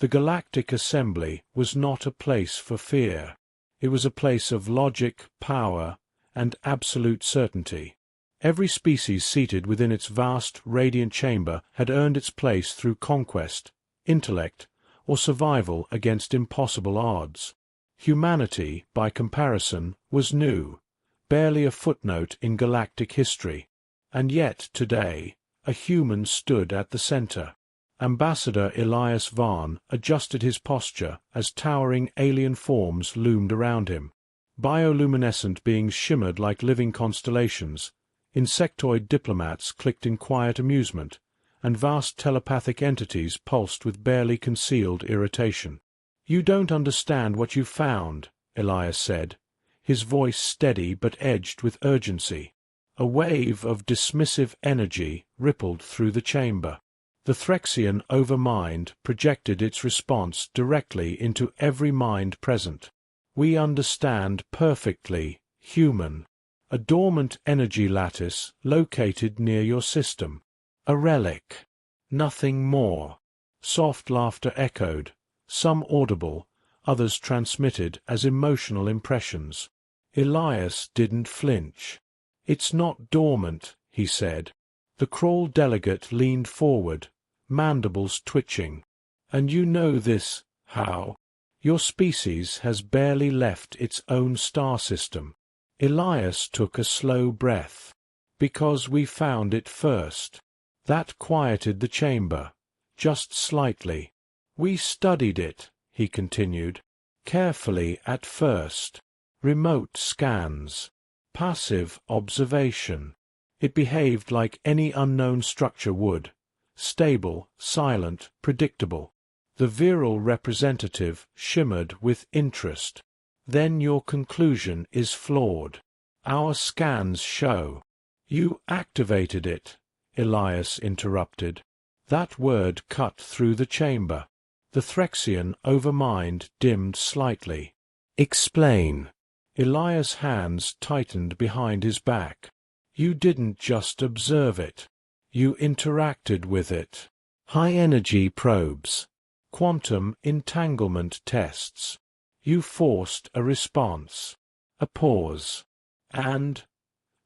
The Galactic Assembly was not a place for fear. It was a place of logic, power, and absolute certainty. Every species seated within its vast, radiant chamber had earned its place through conquest, intellect, or survival against impossible odds. Humanity, by comparison, was new, barely a footnote in galactic history. And yet, today, a human stood at the center. Ambassador Elias Vaughn adjusted his posture as towering alien forms loomed around him. Bioluminescent beings shimmered like living constellations, insectoid diplomats clicked in quiet amusement, and vast telepathic entities pulsed with barely concealed irritation. "You don't understand what you found," Elias said, his voice steady but edged with urgency. A wave of dismissive energy rippled through the chamber. The Threxian overmind projected its response directly into every mind present. "We understand perfectly, human. A dormant energy lattice located near your system. A relic. Nothing more." Soft laughter echoed, some audible, others transmitted as emotional impressions. Elias didn't flinch. "It's not dormant," he said. The Kroll delegate leaned forward, mandibles twitching. "And you know this, how? Your species has barely left its own star system." Elias took a slow breath. "Because we found it first." That quieted the chamber, just slightly. "We studied it," he continued, "carefully at first. Remote scans. Passive observation. It behaved like any unknown structure would. Stable, silent, predictable. The virile representative shimmered with interest. Then your conclusion is flawed. Our scans show." "You activated it," Elias interrupted. That word cut through the chamber. The Threxian overmind dimmed slightly. "Explain." Elias' hands tightened behind his back. "You didn't just observe it. You interacted with it. High-energy probes. Quantum entanglement tests. You forced a response. A pause. And—"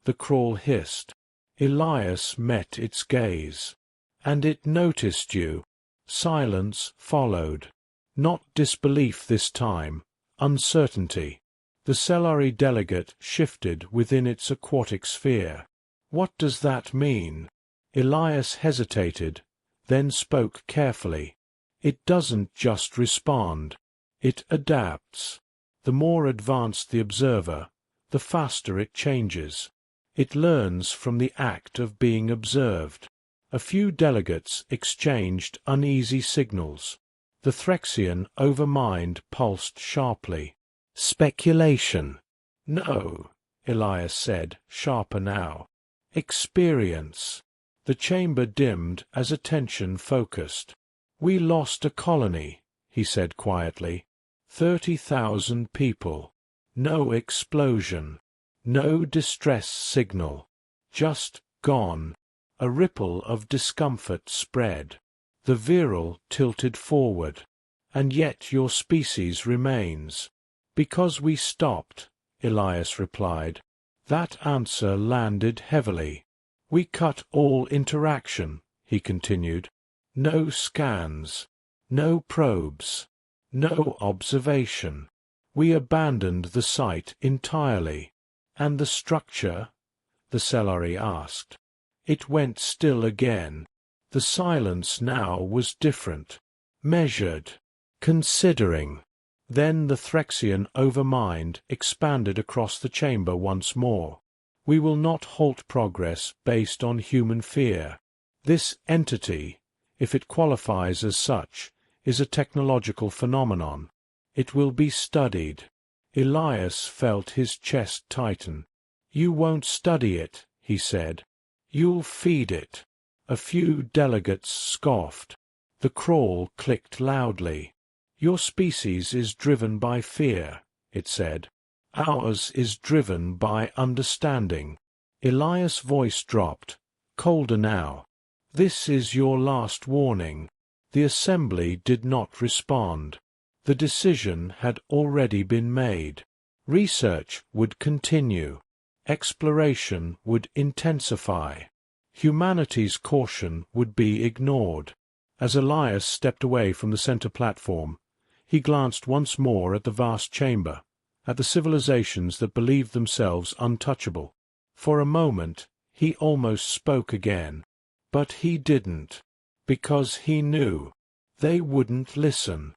the Kroll hissed. Elias met its gaze. "And it noticed you." Silence followed. Not disbelief this time, uncertainty. The Cellari delegate shifted within its aquatic sphere. "What does that mean?" Elias hesitated, then spoke carefully. "It doesn't just respond. It adapts. The more advanced the observer, the faster it changes. It learns from the act of being observed." A few delegates exchanged uneasy signals. The Threxian overmind pulsed sharply. "Speculation." "No," Elias said, sharper now. "Experience." The chamber dimmed as attention focused. "We lost a colony," he said quietly. 30,000 people. No explosion. No distress signal. Just gone. A ripple of discomfort spread. The virile tilted forward. "And yet your species remains." "Because we stopped," Elias replied. That answer landed heavily. "We cut all interaction," he continued. "No scans. No probes. No observation. We abandoned the site entirely." "And the structure?" the Cellari asked. It went still again. The silence now was different. Measured. Considering. Then the Threxian overmind expanded across the chamber once more. "We will not halt progress based on human fear. This entity, if it qualifies as such, is a technological phenomenon. It will be studied." Elias felt his chest tighten. "You won't study it," he said. "You'll feed it." A few delegates scoffed. The Kroll clicked loudly. "Your species is driven by fear," it said. "Ours is driven by understanding." Elias' voice dropped, colder now. "This is your last warning. The assembly did not respond. The decision had already been made. Research would continue. Exploration would intensify. Humanity's caution would be ignored. As Elias stepped away from the center platform, he glanced once more at the vast chamber, at the civilizations that believed themselves untouchable. For a moment, he almost spoke again. But he didn't, because he knew they wouldn't listen.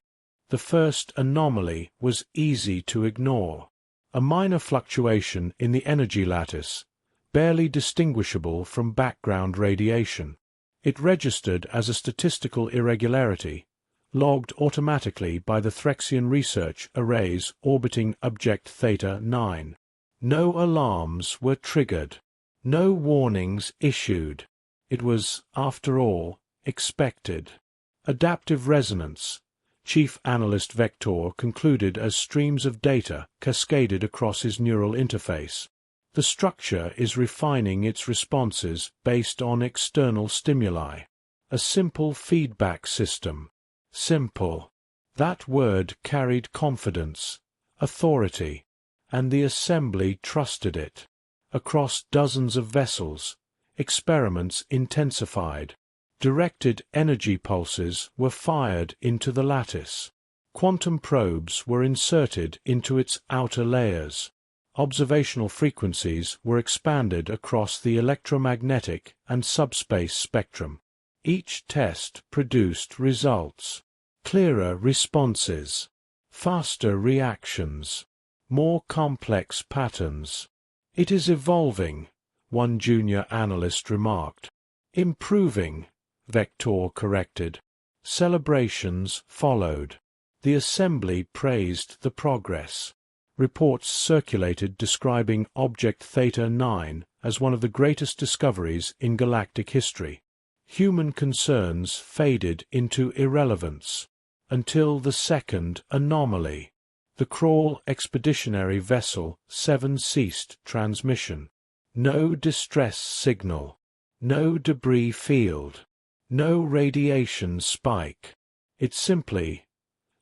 The first anomaly was easy to ignore. A minor fluctuation in the energy lattice, barely distinguishable from background radiation. It registered as a statistical irregularity, logged automatically by the Threxian research arrays orbiting Object Theta 9. No alarms were triggered. No warnings issued. It was, after all, expected. Adaptive resonance, Chief Analyst Vector concluded as streams of data cascaded across his neural interface. The structure is refining its responses based on external stimuli. A simple feedback system. Simple. That word carried confidence, authority, and the assembly trusted it. Across dozens of vessels, experiments intensified. Directed energy pulses were fired into the lattice. Quantum probes were inserted into its outer layers. Observational frequencies were expanded across the electromagnetic and subspace spectrum. Each test produced results. Clearer responses. Faster reactions. More complex patterns. "It is evolving," one junior analyst remarked. "Improving," Vector corrected. Celebrations followed. The assembly praised the progress. Reports circulated describing Object Theta 9 as one of the greatest discoveries in galactic history. Human concerns faded into irrelevance, until the second anomaly. The Crawl Expeditionary Vessel 7 ceased transmission. No distress signal. No debris field. No radiation spike. It simply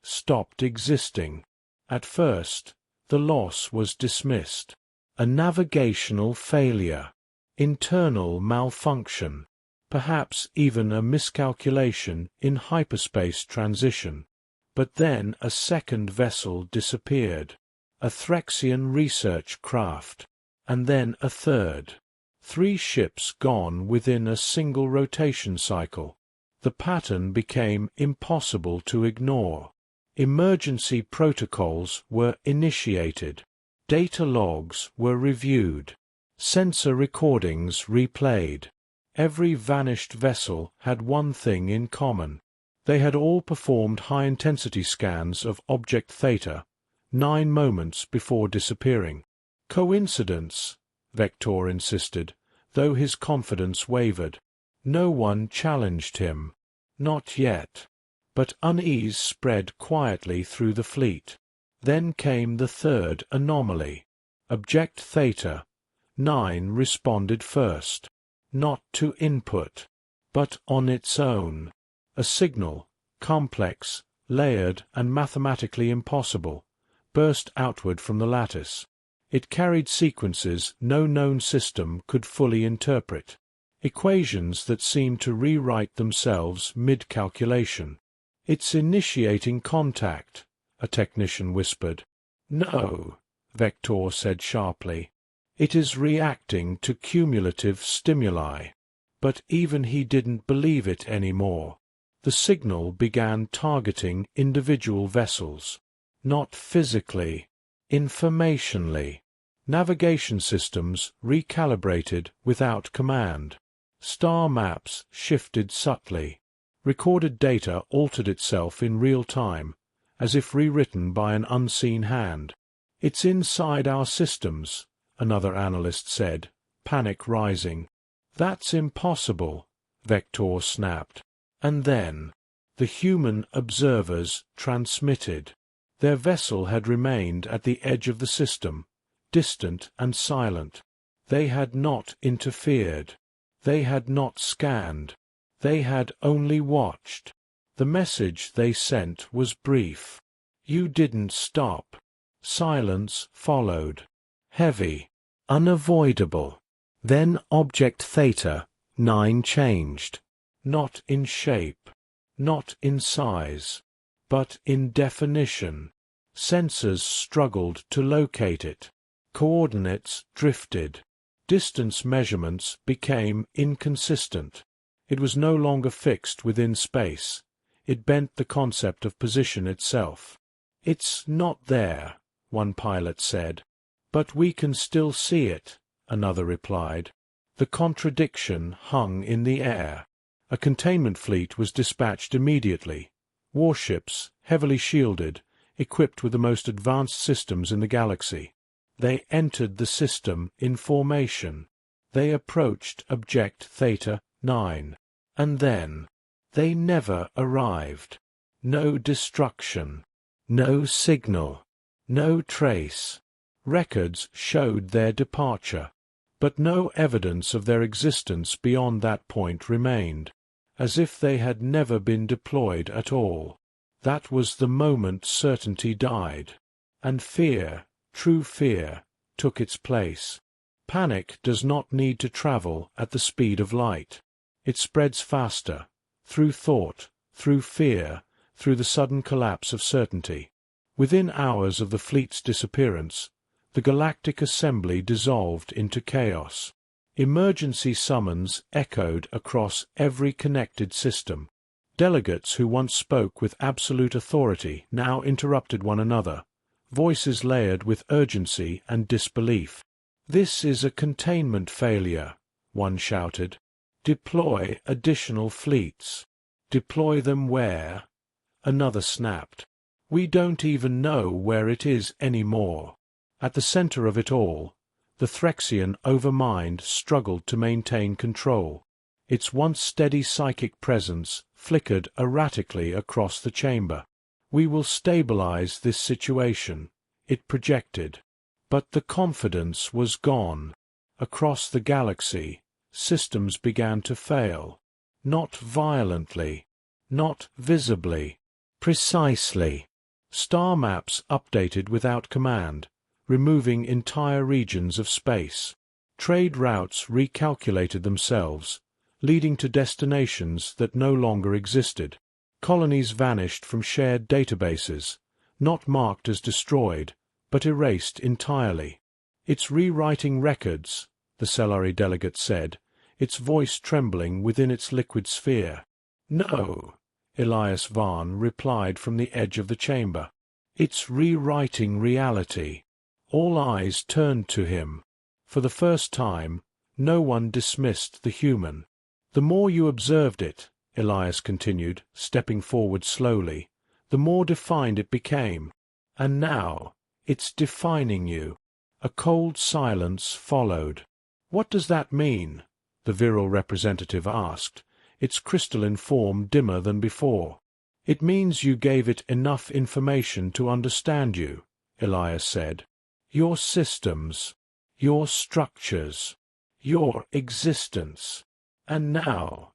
stopped existing. At first, the loss was dismissed. A navigational failure. Internal malfunction. Perhaps even a miscalculation in hyperspace transition. But then a second vessel disappeared. A Threxian research craft. And then a third. 3 ships gone within a single rotation cycle. The pattern became impossible to ignore. Emergency protocols were initiated. Data logs were reviewed. Sensor recordings replayed. Every vanished vessel had one thing in common. They had all performed high-intensity scans of Object Theta 9 moments before disappearing. Coincidence, Vector insisted, though his confidence wavered. No one challenged him. Not yet. But unease spread quietly through the fleet. Then came the third anomaly. Object Theta 9 responded first. Not to input, but on its own. A signal, complex, layered, and mathematically impossible, burst outward from the lattice. It carried sequences no known system could fully interpret, equations that seemed to rewrite themselves mid-calculation. "It's initiating contact," a technician whispered. "No," Vector said sharply. "It is reacting to cumulative stimuli." But even he didn't believe it anymore. The signal began targeting individual vessels. Not physically, informationally. Navigation systems recalibrated without command. Star maps shifted subtly. Recorded data altered itself in real time, as if rewritten by an unseen hand. "It's inside our systems," another analyst said, panic rising. "That's impossible," Vector snapped. And then, the human observers transmitted. Their vessel had remained at the edge of the system, distant and silent. They had not interfered. They had not scanned. They had only watched. The message they sent was brief. You didn't stop. Silence followed. Heavy. Unavoidable. Then object theta 9 changed. Not in shape. Not in size. But in definition. Sensors struggled to locate it. Coordinates drifted. Distance measurements became inconsistent. It was no longer fixed within space. It bent the concept of position itself. It's not there, one pilot said. But we can still see it, another replied. The contradiction hung in the air. A containment fleet was dispatched immediately. Warships, heavily shielded, equipped with the most advanced systems in the galaxy. They entered the system in formation. They approached object theta 9. And then, they never arrived. No destruction. No signal. No trace. Records showed their departure, but no evidence of their existence beyond that point remained, as if they had never been deployed at all. That was the moment certainty died, and fear, true fear, took its place. Panic does not need to travel at the speed of light. It spreads faster, through thought, through fear, through the sudden collapse of certainty. Within hours of the fleet's disappearance, the galactic assembly dissolved into chaos. Emergency summons echoed across every connected system. Delegates who once spoke with absolute authority now interrupted one another, voices layered with urgency and disbelief. "This is a containment failure," one shouted. "Deploy additional fleets." "Deploy them where?" Another snapped. "We don't even know where it is anymore." At the center of it all, the Threxian overmind struggled to maintain control. Its once steady psychic presence flickered erratically across the chamber. "We will stabilize this situation," it projected. But the confidence was gone. Across the galaxy, systems began to fail. Not violently. Not visibly. Precisely. Star maps updated without command, removing entire regions of space. Trade routes recalculated themselves, leading to destinations that no longer existed. Colonies vanished from shared databases, not marked as destroyed, but erased entirely. "It's rewriting records," the Cellari delegate said, its voice trembling within its liquid sphere. "No," Elias Vaughn replied from the edge of the chamber. "It's rewriting reality." All eyes turned to him. For the first time, no one dismissed the human. "The more you observed it," Elias continued, stepping forward slowly, "the more defined it became. And now, it's defining you." A cold silence followed. "What does that mean?" the virile representative asked, its crystalline form dimmer than before. "It means you gave it enough information to understand you," Elias said. "Your systems, your structures, your existence. And now?"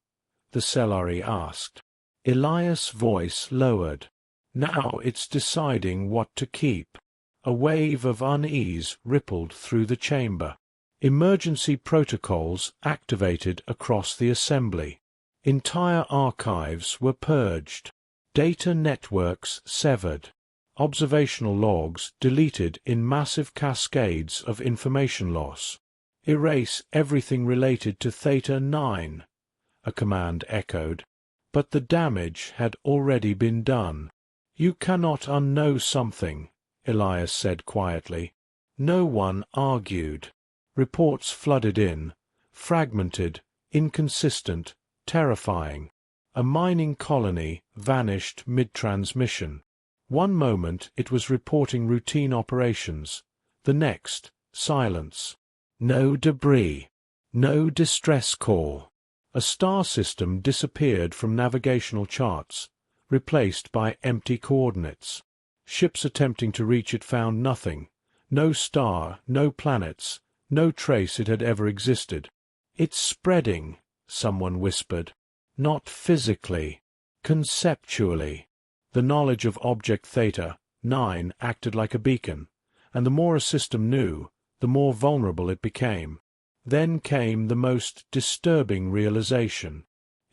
the Cellari asked. Elias' voice lowered. "Now it's deciding what to keep." A wave of unease rippled through the chamber. Emergency protocols activated across the assembly. Entire archives were purged. Data networks severed. Observational logs deleted in massive cascades of information loss. "Erase everything related to Theta 9, a command echoed. But the damage had already been done. "You cannot unknow something," Elias said quietly. No one argued. Reports flooded in, fragmented, inconsistent, terrifying. A mining colony vanished mid-transmission. One moment it was reporting routine operations, the next, silence. No debris. No distress call. A star system disappeared from navigational charts, replaced by empty coordinates. Ships attempting to reach it found nothing. No star, no planets, no trace it had ever existed. "It's spreading," someone whispered. "Not physically." Conceptually, the knowledge of object theta 9 acted like a beacon, and the more a system knew, the more vulnerable it became. Then came the most disturbing realization.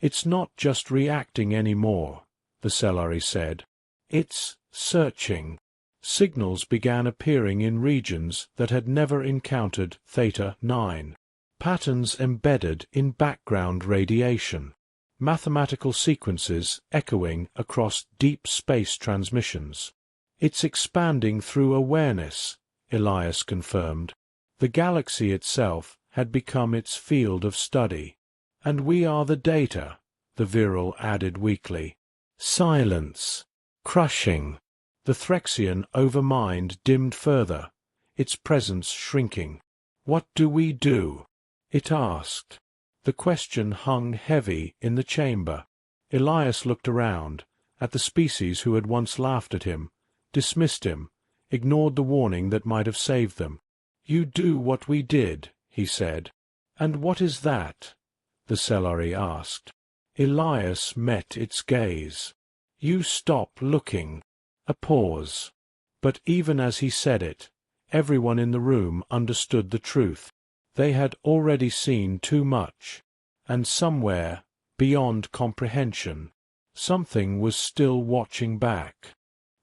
It's not just reacting anymore, the Cellari said. It's searching. Signals began appearing in regions that had never encountered theta 9. Patterns embedded in background radiation. Mathematical sequences echoing across deep space transmissions. It's expanding through awareness, Elias confirmed. The galaxy itself had become its field of study. And we are the data, the Virile added weakly. Silence. Crushing. The Threxian overmind dimmed further, its presence shrinking. What do we do? It asked. The question hung heavy in the chamber. Elias looked around, at the species who had once laughed at him, dismissed him, ignored the warning that might have saved them. You do what we did, he said. And what is that? The Cellari asked. Elias met its gaze. You stop looking. A pause. But even as he said it, everyone in the room understood the truth. They had already seen too much, and somewhere, beyond comprehension, something was still watching back.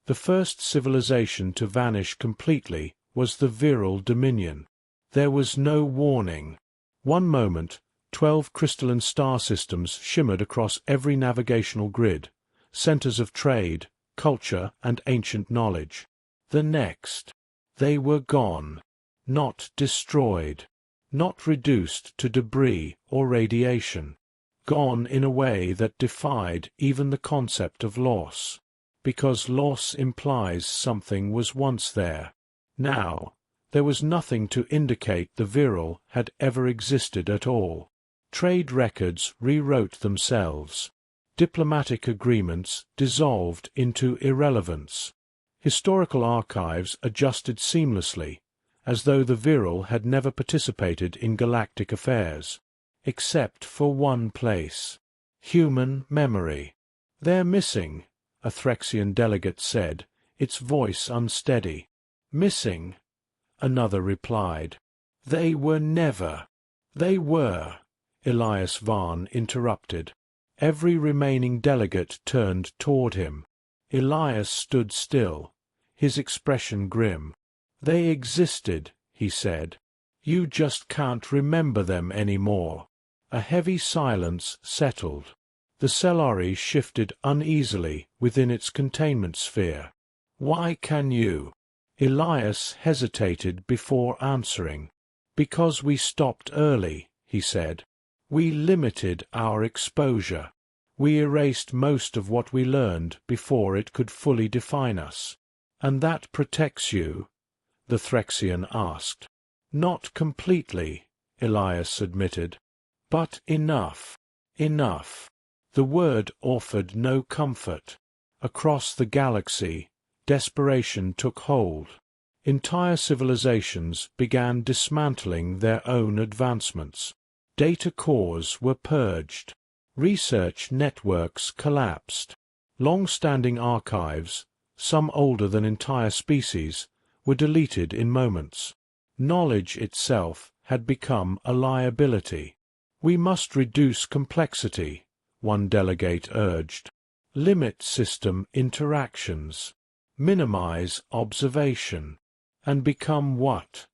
The first civilization to vanish completely was the Virile Dominion. There was no warning. One moment, 12 crystalline star systems shimmered across every navigational grid, centers of trade, culture, and ancient knowledge. The next, they were gone, not destroyed, not reduced to debris or radiation, gone in a way that defied even the concept of loss, because loss implies something was once there. Now, there was nothing to indicate the Virile had ever existed at all. Trade records rewrote themselves. Diplomatic agreements dissolved into irrelevance. Historical archives adjusted seamlessly, as though the Virile had never participated in galactic affairs, except for one place. Human memory. They're missing, a Threxian delegate said, its voice unsteady. Missing, another replied. They were never. They were, Elias Vaughn interrupted. Every remaining delegate turned toward him. Elias stood still, his expression grim. They existed, he said. You just can't remember them anymore. A heavy silence settled. The Cellari shifted uneasily within its containment sphere. Why can you? Elias hesitated before answering. Because we stopped early, he said. We limited our exposure. We erased most of what we learned before it could fully define us. And that protects you? The Threxian asked. Not completely, Elias admitted. But enough. Enough. The word offered no comfort. Across the galaxy, desperation took hold. Entire civilizations began dismantling their own advancements. Data cores were purged. Research networks collapsed. Long-standing archives, some older than entire species, were deleted in moments. Knowledge itself had become a liability. We must reduce complexity, one delegate urged. Limit system interactions. Minimize observation. And become what?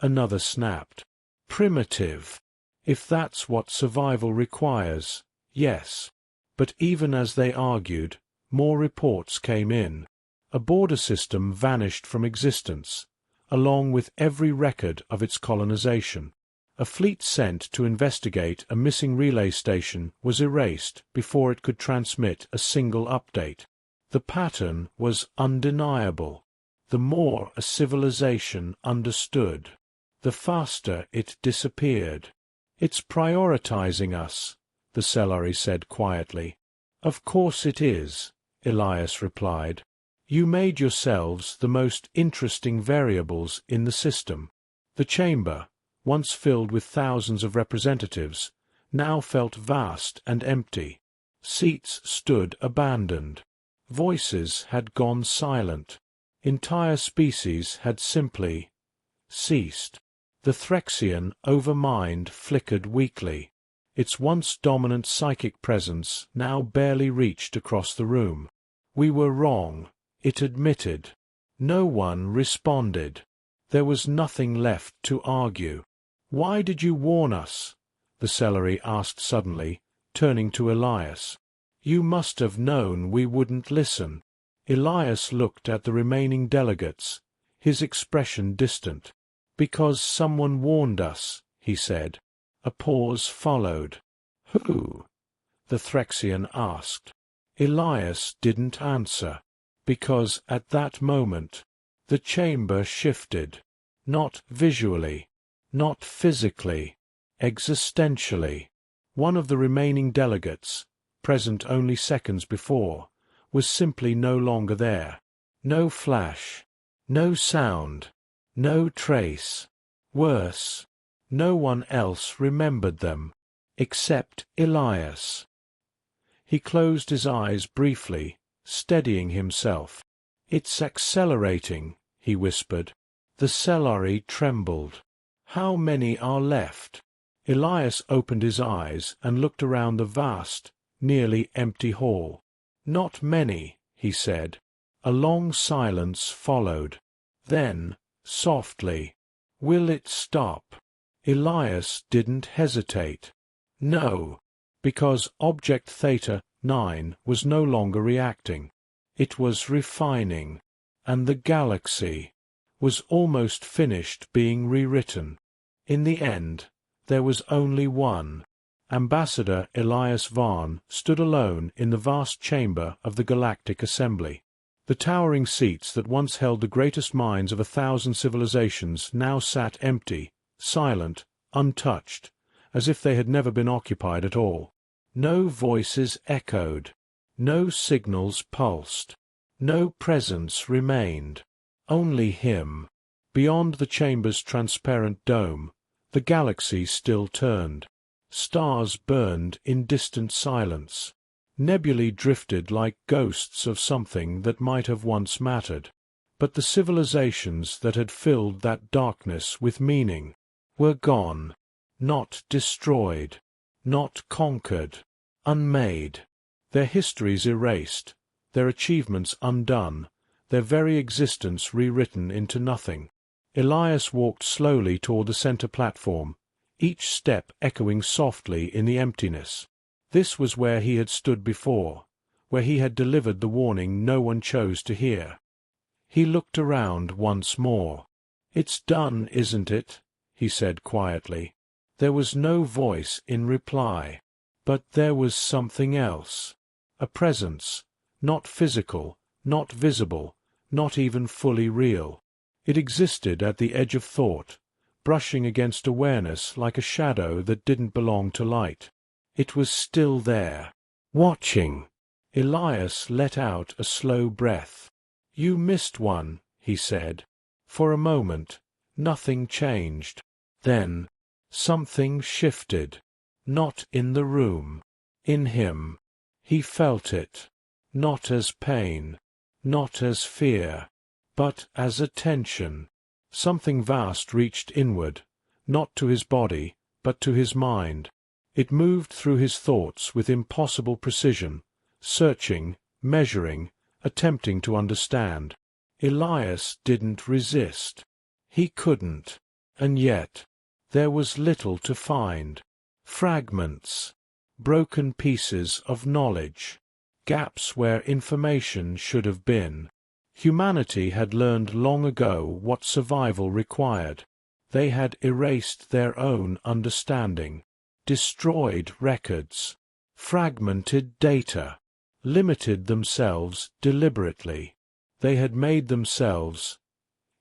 Another snapped. Primitive. If that's what survival requires, yes. But even as they argued, more reports came in. A border system vanished from existence, along with every record of its colonization. A fleet sent to investigate a missing relay station was erased before it could transmit a single update. The pattern was undeniable. The more a civilization understood, the faster it disappeared. It's prioritizing us, the Cellari said quietly. Of course it is, Elias replied. You made yourselves the most interesting variables in the system. The chamber, once filled with thousands of representatives, now felt vast and empty. Seats stood abandoned. Voices had gone silent. Entire species had simply ceased. The Threxian overmind flickered weakly. Its once dominant psychic presence now barely reached across the room. We were wrong, it admitted. No one responded. There was nothing left to argue. "Why did you warn us?" the celery asked suddenly, turning to Elias. "You must have known we wouldn't listen." Elias looked at the remaining delegates, his expression distant. "Because someone warned us," he said. A pause followed. "Who?" the Threxian asked. Elias didn't answer, because at that moment the chamber shifted, not visually, not physically, existentially. One of the remaining delegates, present only seconds before, was simply no longer there. No flash, no sound, no trace. Worse, no one else remembered them, except Elias. He closed his eyes briefly, steadying himself. "It's accelerating," he whispered. The celery trembled. "How many are left?" Elias opened his eyes and looked around the vast, nearly empty hall. "Not many," he said. A long silence followed. Then, softly, "Will it stop?" Elias didn't hesitate. No, because Object Theta 9 was no longer reacting. It was refining, and the galaxy was almost finished being rewritten. In the end, there was only one. Ambassador Elias Vaughn stood alone in the vast chamber of the Galactic Assembly. The towering seats that once held the greatest minds of 1,000 civilizations now sat empty, silent, untouched, as if they had never been occupied at all. No voices echoed. No signals pulsed. No presence remained. Only him. Beyond the chamber's transparent dome, the galaxy still turned. Stars burned in distant silence. Nebulae drifted like ghosts of something that might have once mattered. But the civilizations that had filled that darkness with meaning were gone, not destroyed, not conquered, unmade. Their histories erased, their achievements undone, their very existence rewritten into nothing. Elias walked slowly toward the center platform, each step echoing softly in the emptiness. This was where he had stood before, where he had delivered the warning no one chose to hear. He looked around once more. "It's done, isn't it?" he said quietly. There was no voice in reply. But there was something else. A presence, not physical, not visible, not even fully real. It existed at the edge of thought, brushing against awareness like a shadow that didn't belong to light. It was still there, watching. Elias let out a slow breath. "You missed one," he said. For a moment, nothing changed. Then, something shifted. Not in the room. In him. He felt it. Not as pain. Not as fear. But as attention. Something vast reached inward, not to his body, but to his mind. It moved through his thoughts with impossible precision, searching, measuring, attempting to understand. Elias didn't resist. He couldn't. And yet, there was little to find. Fragments. Broken pieces of knowledge. Gaps where information should have been. Humanity had learned long ago what survival required. They had erased their own understanding. Destroyed records, fragmented data, limited themselves deliberately. They had made themselves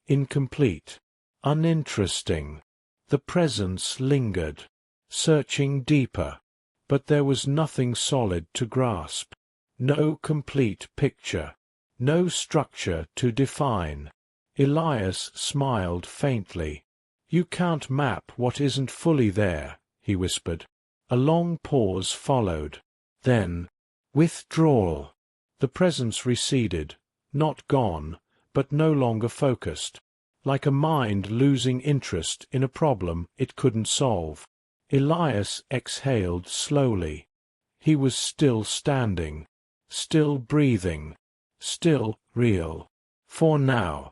incomplete, uninteresting. The presence lingered, searching deeper, but there was nothing solid to grasp. No complete picture, no structure to define. Elias smiled faintly. "You can't map what isn't fully there," he whispered. A long pause followed. Then, Withdrawal. The presence receded, not gone, but no longer focused, like a mind losing interest in a problem it couldn't solve. Elias exhaled slowly. He was still standing, still breathing, still real. For now.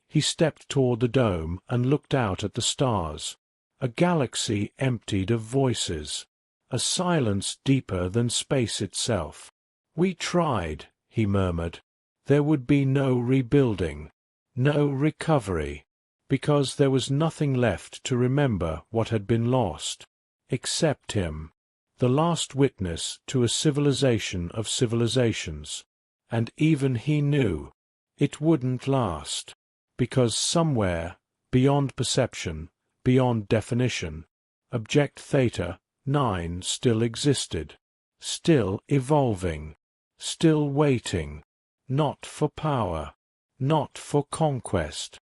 He stepped toward the dome and looked out at the stars. A galaxy emptied of voices. A silence deeper than space itself. "We tried," he murmured. "There would be no rebuilding, no recovery, because there was nothing left to remember what had been lost, except him, the last witness to a civilization of civilizations. And even he knew it wouldn't last, because somewhere, beyond perception, beyond definition, Object Theta 9 still existed, still evolving, still waiting, not for power, not for conquest,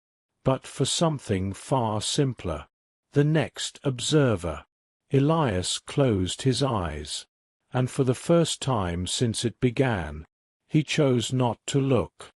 but for something far simpler. The next observer. Elias closed his eyes, and for the first time since it began, he chose not to look.